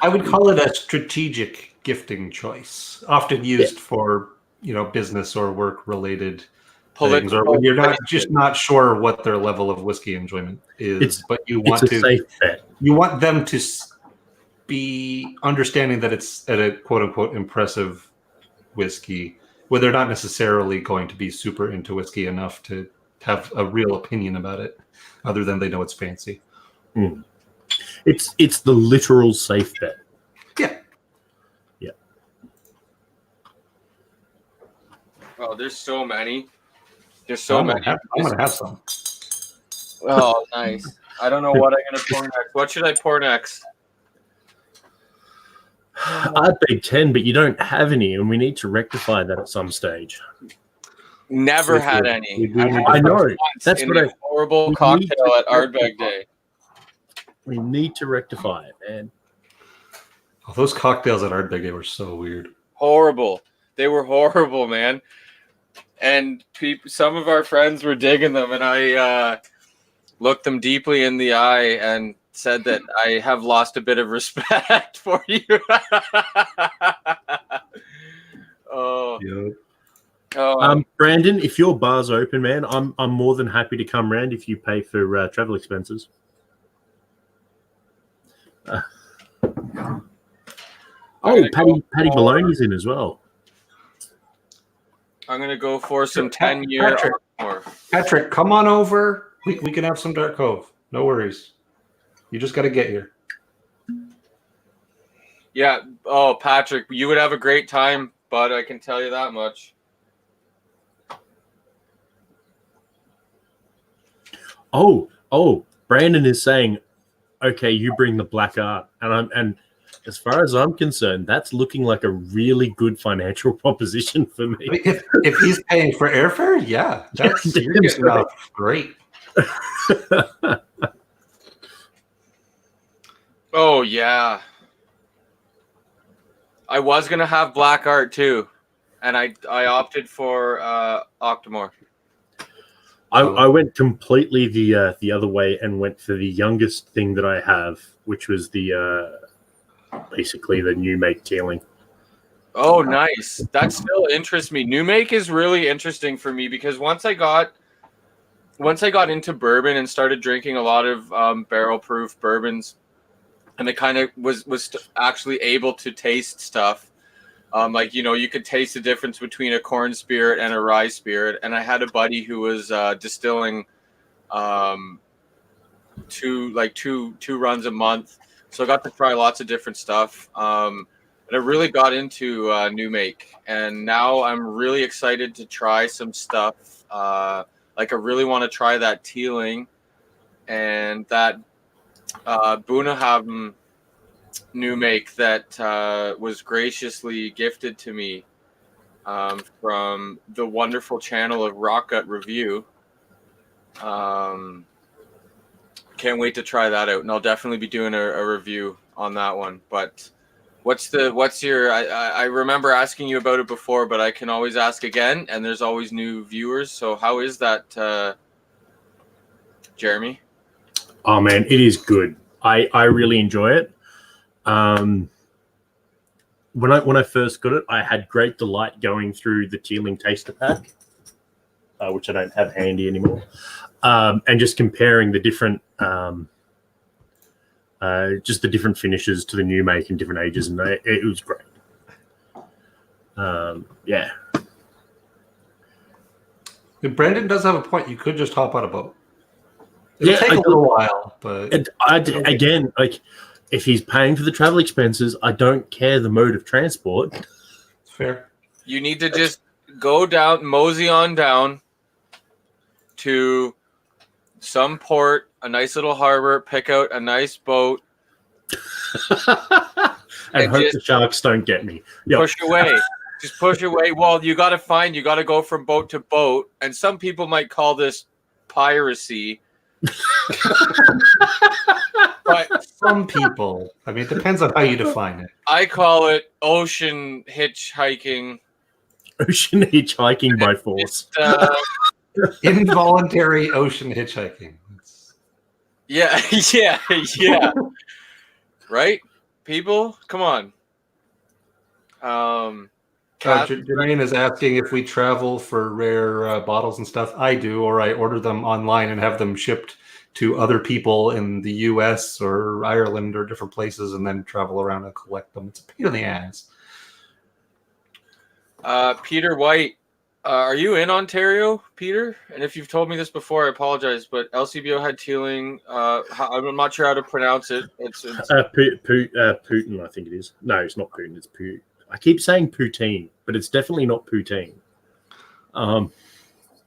I would call it a strategic gifting choice, often used for business or work related things, or when you're not sure what their level of whiskey enjoyment is, but you want them to be understanding that it's at a quote unquote impressive whiskey, where they're not necessarily going to be super into whiskey enough to have a real opinion about it, other than they know it's fancy. Mm. It's the literal safe bet. Yeah. Yeah. Oh, there's so many. There's so many. I'm gonna have some. Oh, nice. I don't know what I'm gonna pour next. What should I pour next? I'd beg 10, but you don't have any, and we need to rectify that at some stage. Never had any. I know. That's what a horrible cocktail at Ardbeg Day. We need to rectify it, man. Oh, those cocktails at Ardbeg Day were so weird. Horrible. They were horrible, man. And some of our friends were digging them, and I looked them deeply in the eye and said that I have lost a bit of respect for you. Oh. Yeah. Brandon, if your bar's open, man, I'm more than happy to come round if you pay for travel expenses. Paddy Maloney's in as well. I'm gonna go for some 10-year. Patrick, come on over. We can have some Dark Cove. No worries. You just got to get here. Yeah. Oh, Patrick, you would have a great time, bud. I can tell you that much. Oh, Brandon is saying, okay, you bring the black art, and as far as I'm concerned, that's looking like a really good financial proposition for me. I mean, if he's paying for airfare, yeah, you're getting off great. Oh yeah, I was gonna have black art too, and I opted for Octomore. I went completely the other way and went for the youngest thing that I have, which was the basically the new make Teeling. Oh, nice. That still interests me. New make is really interesting for me because once I got into bourbon and started drinking a lot of barrel proof bourbons, and I kind of was actually able to taste stuff. Like, you could taste the difference between a corn spirit and a rye spirit. And I had a buddy who was distilling two runs a month, so I got to try lots of different stuff. And I really got into new make, and now I'm really excited to try some stuff. Like I really want to try that Teeling and that Bunnahabhain new make that was graciously gifted to me from the wonderful channel of Rock Gut Review. Can't wait to try that out, and I'll definitely be doing a review on that one. But what's your? I remember asking you about it before, but I can always ask again, and there's always new viewers. So how is that, Jeremy? Oh man, it is good. I really enjoy it. When I first got it, I had great delight going through the Teeling Taster Pack, which I don't have handy anymore, and just comparing the different, just the different finishes to the new make in different ages, and it was great. Yeah. Brandon does have a point. You could just hop on a boat. It'll take a little while, but again, like if he's paying for the travel expenses, I don't care the mode of transport. It's fair. You need to just go down, mosey on down to some port, a nice little harbor, pick out a nice boat, and hope the sharks don't get me. Yep. Push away. Just push away. Well, you got to go from boat to boat, and some people might call this piracy. But some people, I mean, it depends on how you define it. I call it ocean hitchhiking. Ocean hitchhiking by force. Involuntary ocean hitchhiking. Yeah. Right? People, come on. Jermaine is asking if we travel for rare bottles and stuff. I do, or I order them online and have them shipped to other people in the US or Ireland or different places, and then travel around and collect them. It's a pain in the ass. Peter White, are you in Ontario, Peter? And if you've told me this before, I apologize, but LCBO had Teeling. I'm not sure how to pronounce it. It's Putin, I think it is. No, it's not Putin. It's Putin. I keep saying poutine, but it's definitely not poutine.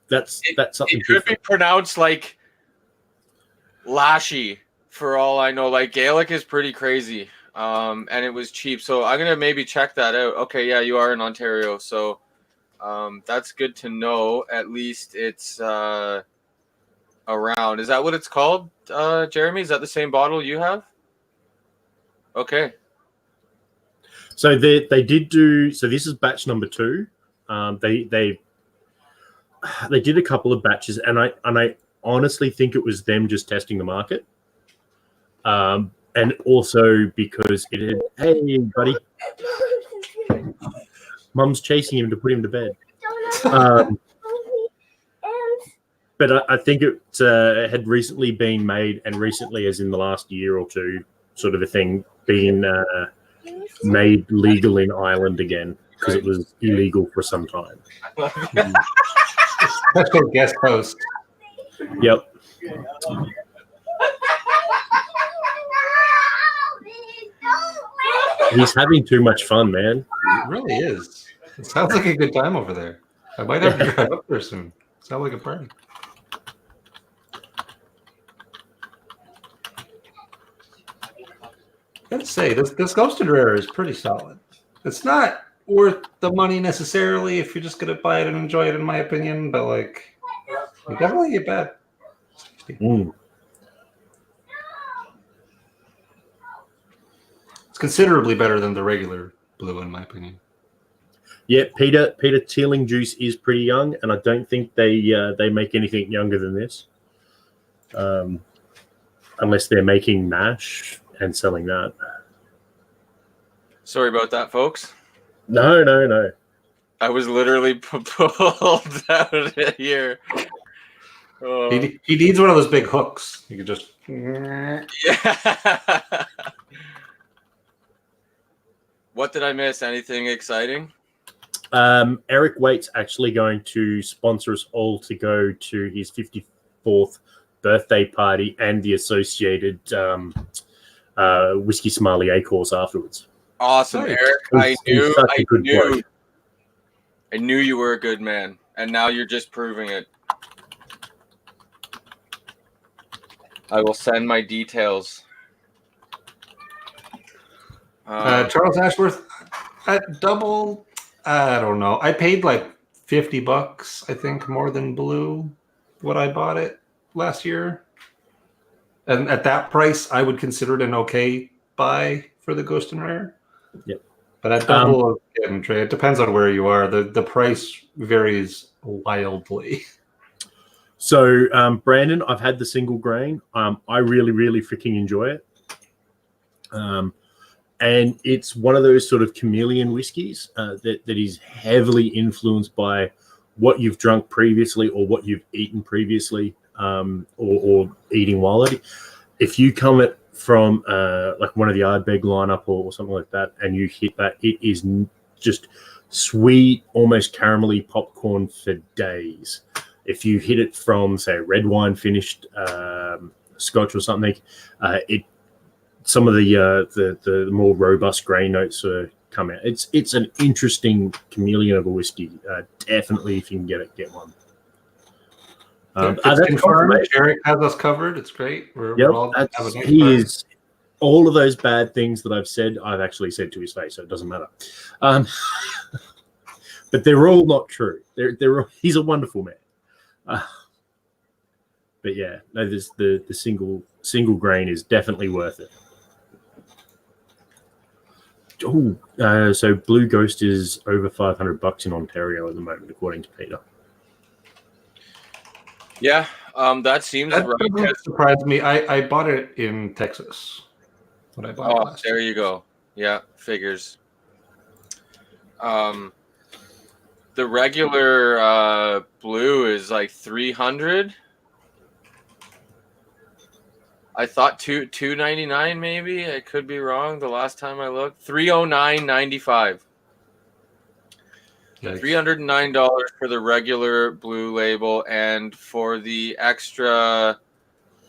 That's something. It could be pronounced like lashy, for all I know. Like Gaelic is pretty crazy, and it was cheap. So I'm gonna maybe check that out. Okay, yeah, you are in Ontario, so that's good to know. At least it's around. Is that what it's called, Jeremy? Is that the same bottle you have? Okay. So they did do. So this is batch number 2. They did a couple of batches, and I honestly think it was them just testing the market, and also because it had. Hey, buddy, Mum's chasing him to put him to bed. But I think it had recently been made, and recently, as in the last year or two, sort of a thing, being made legal in Ireland again because it was illegal for some time. Special guest host. Yep. He's having too much fun, man. It really is. It sounds like a good time over there. I might have to drive up there soon. Sounds like a party. I gotta say, this Ghosted Rare is pretty solid. It's not worth the money necessarily if you're just gonna buy it and enjoy it, in my opinion. But like, you definitely get bad. It's considerably better than the regular blue, in my opinion. Yeah, Peter Teeling juice is pretty young, and I don't think they make anything younger than this, unless they're making mash and selling that. Sorry about that, folks. No. I was literally pulled out of here. Oh. He needs one of those big hooks. You could just. Yeah. What did I miss? Anything exciting? Eric Waite's actually going to sponsor us all to go to his 54th birthday party and the associated whiskey sommelier course afterwards. Awesome, Nice. Eric. He's such a good bloke. I knew you were a good man, and now you're just proving it. I will send my details. Charles Ashworth, double. I don't know. I paid like $50, I think, more than Blue what I bought it last year. And at that price, I would consider it an okay buy for the Ghost and Rare. Yep. But at double, it depends on where you are. The price varies wildly. So, Brandon, I've had the single grain. I really, really freaking enjoy it. And it's one of those sort of chameleon whiskeys that is heavily influenced by what you've drunk previously or what you've eaten previously, or eating while it. If you come at from like one of the Ardbeg lineup or something like that, and you hit that, it is just sweet, almost caramelly popcorn for days. If you hit it from, say, red wine finished Scotch or something, some of the more robust grain notes come out. It's an interesting chameleon of a whiskey. Definitely, if you can get it, get one. That's confirmed. Eric has us covered. It's great. He is all of those bad things that I've said. I've actually said to his face, so it doesn't matter. But they're all not true. He's a wonderful man. But yeah, no, the single grain is definitely worth it. Oh, so Blue Ghost is over $500 in Ontario at the moment, according to Peter. Yeah, that seems right. That surprised me. I bought it in Texas when I bought it last there you go. Yeah, figures. The regular blue is like 300. I thought $299 maybe. I could be wrong. The last time I looked, $309.95. $309 for the regular blue label, and for the extra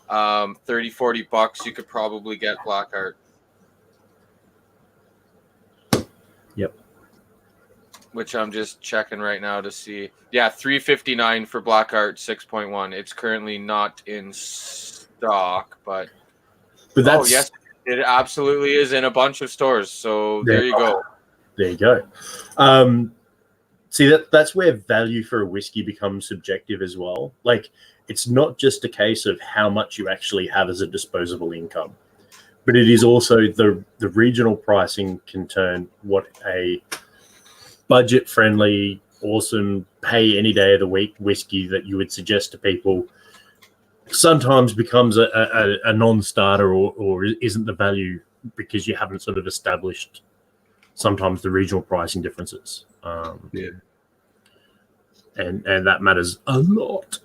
$30-40 you could probably get Blackheart. Yep. Which I'm just checking right now to see. Yeah, $359 for Blackheart 6.1. It's currently not in stock, but that's yes, it absolutely is in a bunch of stores. So there you go. There you go. See, that's where value for a whiskey becomes subjective as well. Like, it's not just a case of how much you actually have as a disposable income, but it is also the regional pricing can turn what a budget-friendly, awesome, pay any day of the week whiskey that you would suggest to people sometimes becomes a non-starter or isn't the value because you haven't sort of established sometimes the regional pricing differences. And that matters a lot.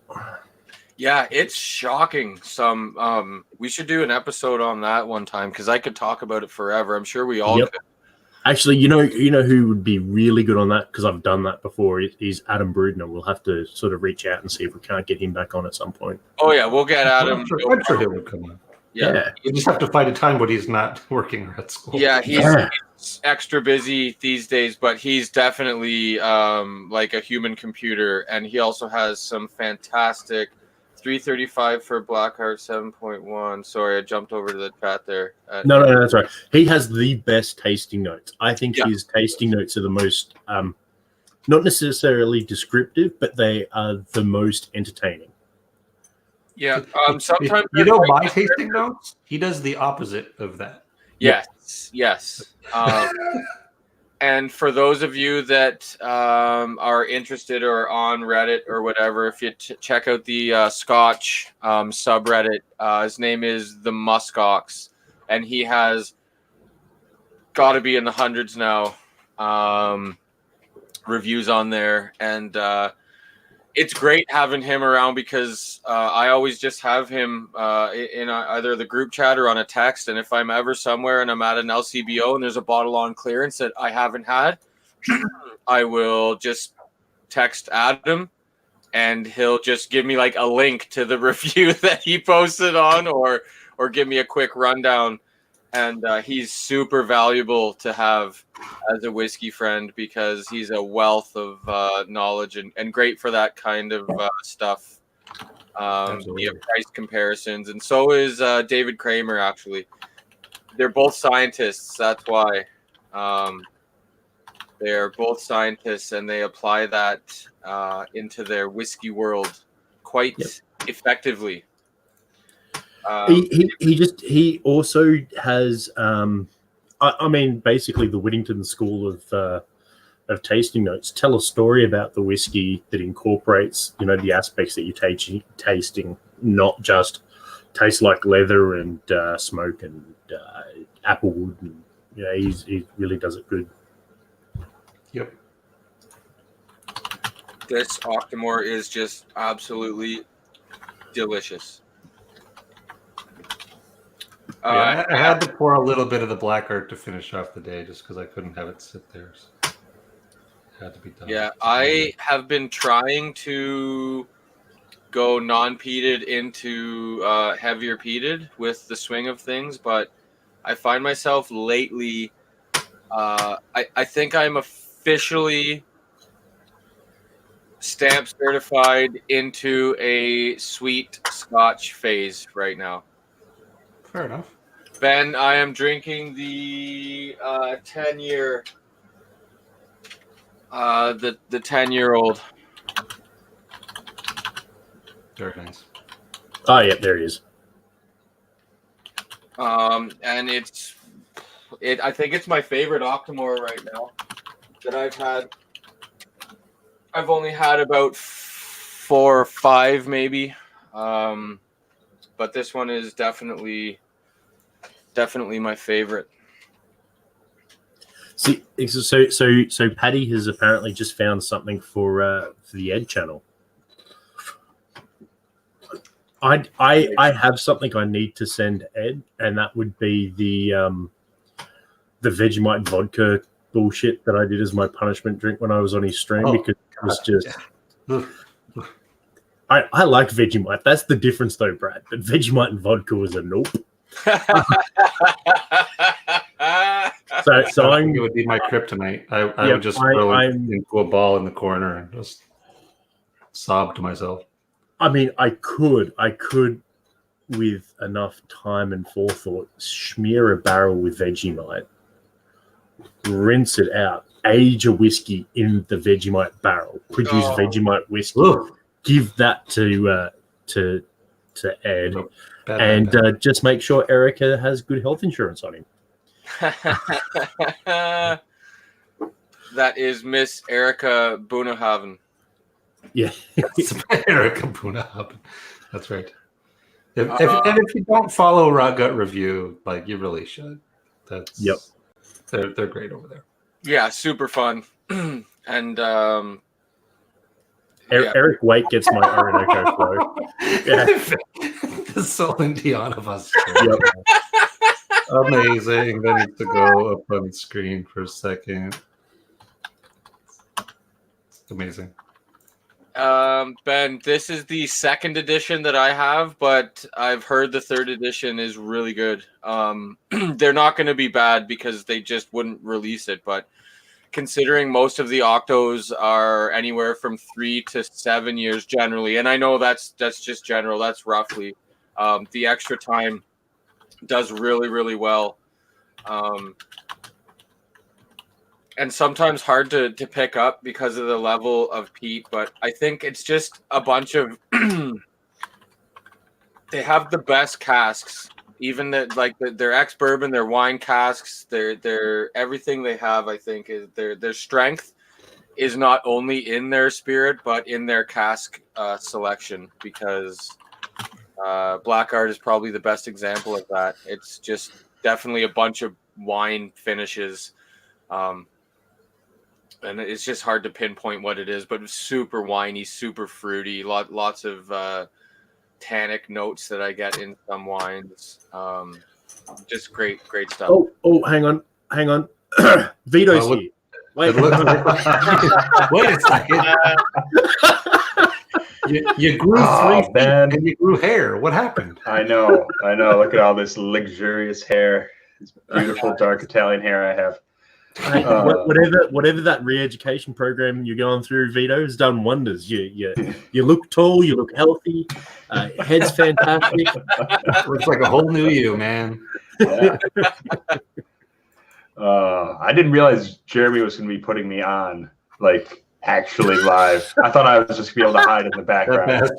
Yeah, it's shocking. We should do an episode on that one time because I could talk about it forever. I'm sure we all could. Actually, you know who would be really good on that, because I've done that before, is Adam Brudner. We'll have to sort of reach out and see if we can't get him back on at some point. Oh yeah, we'll get Adam. I'm sure he would come on. Yeah. You just have to find a time when he's not working or at school. Yeah, he's extra busy these days, but he's definitely like a human computer, and he also has some fantastic $335 for Blackheart 7.1. Sorry, I jumped over to the chat there. No, that's right. He has the best tasting notes. I think his tasting notes are the most, not necessarily descriptive, but they are the most entertaining. Yeah. Sometimes my tasting notes. He does the opposite of that. Yes. And for those of you that are interested or on Reddit or whatever, if you check out the Scotch subreddit, his name is the Muskox, and he has got to be in the hundreds now reviews on there, and it's great having him around because I always just have him in either the group chat or on a text. And if I'm ever somewhere and I'm at an LCBO and there's a bottle on clearance that I haven't had, I will just text Adam and he'll just give me like a link to the review that he posted on, or give me a quick rundown. And he's super valuable to have as a whiskey friend because he's a wealth of knowledge and great for that kind of stuff. Via price comparisons. And so is David Kramer, actually. They're both scientists. That's why. They're both scientists, and they apply that into their whiskey world quite effectively. He also has I mean basically the Whittington School of tasting notes tell a story about the whiskey that incorporates the aspects that you're tasting, not just taste like leather and smoke and applewood, and he really does it good. Yep. This Octomore is just absolutely delicious. I had to pour a little bit of the Black Art to finish off the day just because I couldn't have it sit there. So it had to be done. Yeah, I have been trying to go non-peated into heavier peated with the swing of things, but I find myself lately, I think I'm officially stamp certified into a sweet Scotch phase right now. Fair enough. Ben, I am drinking the 10-year, the 10-year-old. Very nice. Oh yeah, there it is. And I think it's my favorite Octomore right now that I've had. I've only had about 4 or 5 maybe, but this one is definitely my favorite. See, so Paddy has apparently just found something for the Ed channel. I have something I need to send Ed, and that would be the Vegemite vodka bullshit that I did as my punishment drink when I was on his stream, because it was just. I like Vegemite. That's the difference, though, Brad. But Vegemite and vodka was a nope. So it would be my kryptonite. I would just throw it into a ball in the corner and just sob to myself. I mean, I could, with enough time and forethought, smear a barrel with Vegemite, rinse it out, age a whiskey in the Vegemite barrel, produce Vegemite whiskey, give that to Ed, and just make sure Erica has good health insurance on him. That is Miss Erica Bunahaven. Yeah, Erica Bunahaven. That's right. If you don't follow Raw Gut Review, like you really should. They're great over there. Yeah, super fun. And Eric Waite gets my Orinoco flow. Yeah. The Solon Dion of us. Yep. Amazing. That needs to go up on the screen for a second. Amazing. Ben, this is the 2nd edition that I have, but I've heard the 3rd edition is really good. They're not going to be bad because they just wouldn't release it, but considering most of the Octos are anywhere from 3 to 7 years generally, and I know that's just general, that's roughly, the extra time does really, really well. And sometimes hard to pick up because of the level of peat, but I think it's just a bunch of they have the best casks, even their ex-bourbon, their wine casks, their everything they have, I think, is their strength is not only in their spirit but in their cask selection, because Black Art is probably the best example of that. It's just definitely a bunch of wine finishes. and it's just hard to pinpoint what it is, but it's super winey, super fruity. Lots of tannic notes that I get in some wines. Just great stuff. Oh, hang on. Vito's here. Wait, Wait a second. You grew 3 feet and you grew hair. What happened? I know. Look at all this luxurious hair. This beautiful dark Italian hair I have. Whatever that re-education program you're going through, Vito, has done wonders. You look tall, you look healthy, head's fantastic. Looks like a whole new you, man. Yeah. I didn't realize Jeremy was going to be putting me on, like, actually live. I thought I was just going to be able to hide in the background.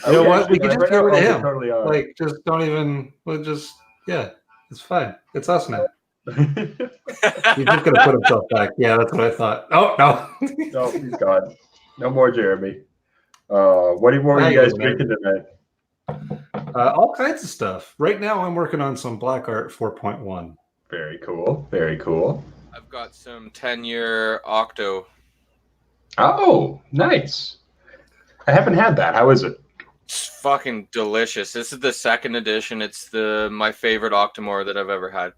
You know what? We can just get rid of him. Totally like, just don't even. We'll just. Yeah, it's fine. It's us now. He's just gonna put himself back. Yeah, that's what I thought. Oh no. No, he's gone. No more Jeremy. What were you guys drinking tonight? All kinds of stuff. Right now, I'm working on some Black Art 4.1. Very cool. Very cool. I've got some 10-year Octo. Oh, nice. I haven't had that. How is it? It's fucking delicious. This is the 2nd edition. It's my favorite Octomore that I've ever had.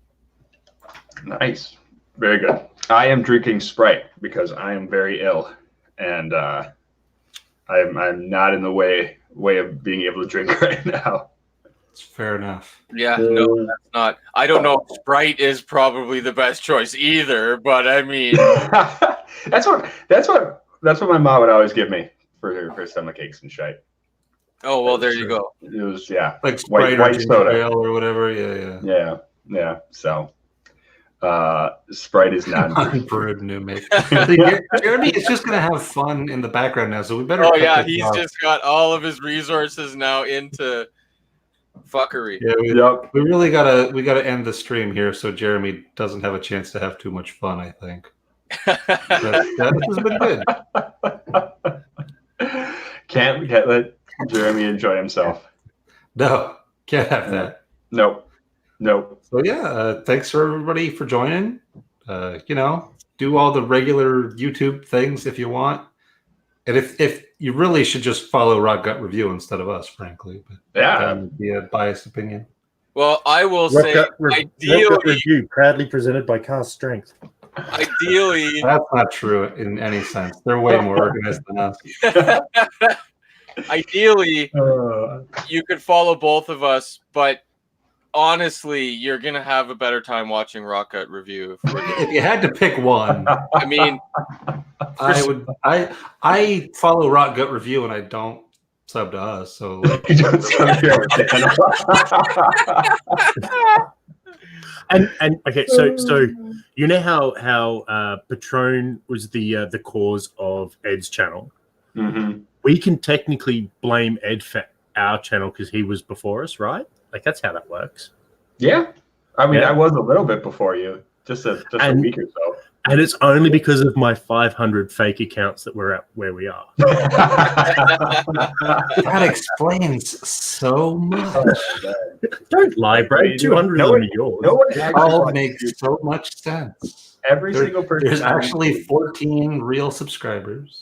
Nice. Very good. I am drinking Sprite because I am very ill, and I'm not in the way of being able to drink right now. It's fair enough. Yeah, no, that's not. I don't know if Sprite is probably the best choice either, but I mean, that's what my mom would always give me for stomach aches and shit. Oh well, there you go. It was like Sprite white soda or whatever. Yeah. So Sprite is not unbrewed new make. Jeremy is just gonna have fun in the background now, so we better. Oh yeah, he's just got all of his resources now into fuckery. Yeah, we really gotta end the stream here so Jeremy doesn't have a chance to have too much fun. I think that has been good. Can't let Jeremy enjoy himself. No, can't have that. Nope. So yeah, thanks for everybody for joining. Do all the regular YouTube things if you want, and if you really should just follow Rock Gut Review instead of us, frankly. But that would be a biased opinion. Well, I will say, ideally, Review proudly presented by Cast Strength. Ideally, that's not true in any sense. They're way more organized than us. Ideally, you could follow both of us, but honestly, you're gonna have a better time watching Rock Gut Review. If you had to pick one, I mean, I follow Rock Gut Review and I don't sub to us. So you don't sub to our channel. And okay, so you know how Patron was the cause of Ed's channel. Mm-hmm. We can technically blame Ed for our channel because he was before us, right? Like that's how that works. Yeah, I mean, I was a little bit before you, just a week or so. And it's only because of my 500 fake accounts that we're at where we are. That explains so much. Don't lie, bro. 200 of them are yours. It all makes so much sense. Single person. There's actually 14 real subscribers.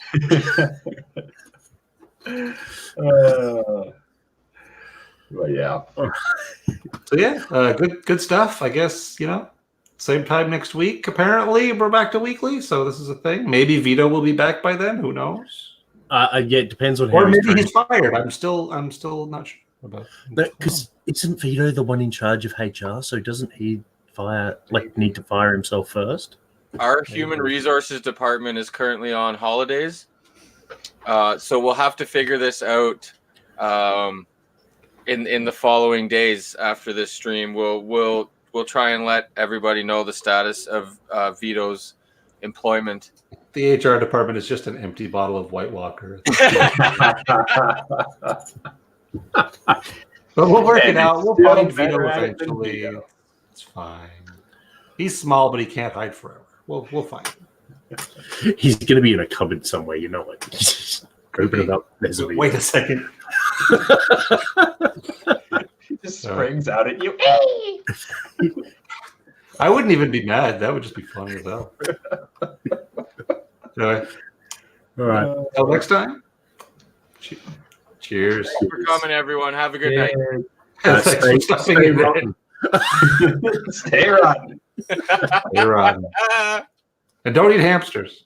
Well, yeah. So yeah, good stuff. I guess same time next week. Apparently, we're back to weekly, so this is a thing. Maybe Vito will be back by then. Who knows? Yeah, it depends on how. Or maybe he's fired. I'm still not sure about. Because isn't Vito the one in charge of HR? So doesn't he need to fire himself first? Our human resources department is currently on holidays, so we'll have to figure this out. In the following days after this stream, we'll try and let everybody know the status of Vito's employment. The HR department is just an empty bottle of White Walker. But we'll work it out. We'll find Vito eventually. It's fine. He's small, but he can't hide forever. We'll find him. He's going to be in a cupboard somewhere. You know it. Open it up. Wait a second. He just springs out at you. I wouldn't even be mad. That would just be funny as hell. Anyway, All right. till next time. Cheers. Thanks for coming, everyone. Have a good night. Thanks for stopping in. rotten. Stay rotten. You're on. And don't eat hamsters.